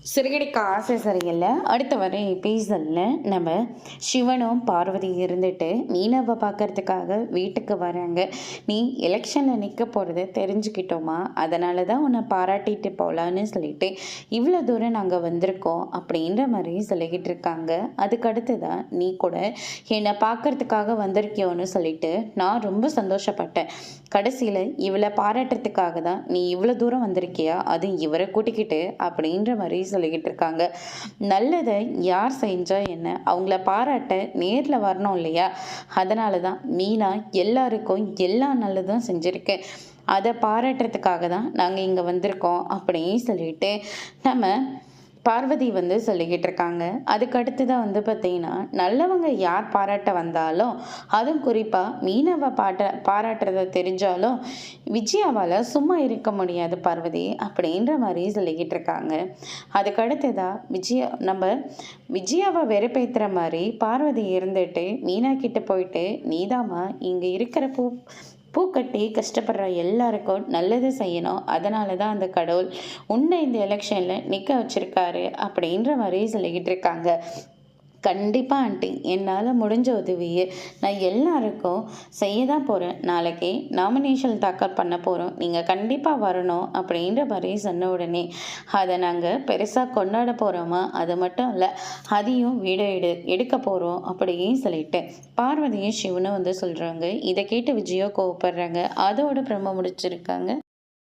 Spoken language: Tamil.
சிறுகடிக்க ஆசை சரியில்லை. அடுத்த வர எபிசோடில் நம்ம சிவனும் பார்வதி இருந்துட்டு மீனாவை பார்க்கறதுக்காக வீட்டுக்கு வராங்க. நீ எலெக்ஷனில் நிற்க போகிறத தெரிஞ்சுக்கிட்டோமா, அதனால தான் உன்னை பாராட்டிட்டு போகலான்னு சொல்லிட்டு இவ்வளோ தூரம் நாங்கள் வந்திருக்கோம் அப்படின்ற மாதிரி சொல்லிக்கிட்டு இருக்காங்க. அதுக்கடுத்து தான் நீ கூட என்னை பார்க்கறதுக்காக வந்திருக்கியோன்னு சொல்லிட்டு நான் ரொம்ப சந்தோஷப்பட்டேன். கடைசியில் இவளை பாராட்டுறதுக்காக தான் நீ இவ்வளோ தூரம் வந்திருக்கியா, அது இவரை கூட்டிக்கிட்டு அப்படின்ற மாதிரி சொல்லிக்கிட்டு இருக்காங்க. நல்லதை யார் செஞ்சா என்ன, அவங்கள பாராட்ட நேரில் வரணும் இல்லையா? அதனால தான் மீனா எல்லாருக்கும் எல்லா நல்லதும் செஞ்சுருக்கு. அதை பாராட்டுறதுக்காக தான் நாங்கள் இங்கே வந்திருக்கோம் அப்படின்னு சொல்லிட்டு நம்ம பார்வதி சொல்லிக்கிட்டு இருக்காங்க. அதுக்கடுத்து தான் பார்த்தீங்கன்னா, நல்லவங்க யார் பாராட்ட வந்தாலும், அதுவும் குறிப்பாக மீனவை பாராட்டுறத தெரிஞ்சாலும் விஜயாவால் சும்மா இருக்க முடியாது பார்வதி அப்படின்ற மாதிரி சொல்லிக்கிட்டு இருக்காங்க. அதுக்கடுத்து தான் விஜயாவை வெறுப்பேற்றுற மாதிரி பார்வதி இருந்துட்டு மீனா கிட்ட போயிட்டு, நீதாம்மா இங்கே இருக்கிற பூக்கட்டி கஷ்டப்படுற எல்லாருக்கும் நல்லது செய்யணும், அதனால தான் அந்த கடவுள் உன்னை இந்த எலெக்ஷனில் நிற்க வச்சிருக்காரு அப்படின்ற மாதிரி சொல்லிக்கிட்டு இருக்காங்க. கண்டிப்பாக ஆண்டி, என்னால் முடிஞ்ச உதவியை நான் எல்லாருக்கும் செய்ய தான் போகிறேன். நாளைக்கே நாமினேஷன் தாக்கல் பண்ண போகிறோம், நீங்கள் கண்டிப்பாக வரணும் அப்படின்ற மாதிரி சொன்ன உடனே அதை நாங்கள் பெருசாக கொண்டாட போகிறோமா, அது மட்டும் இல்லை அதையும் வீடியோ எடுக்க போகிறோம் அப்படின்னு சொல்லிட்டு பார்வதியும் சிவனும் சொல்கிறாங்க. இதை கேட்டு விஜயோ கோவப்படுறாங்க. அதோட பிரம்ம முடிச்சிருக்காங்க.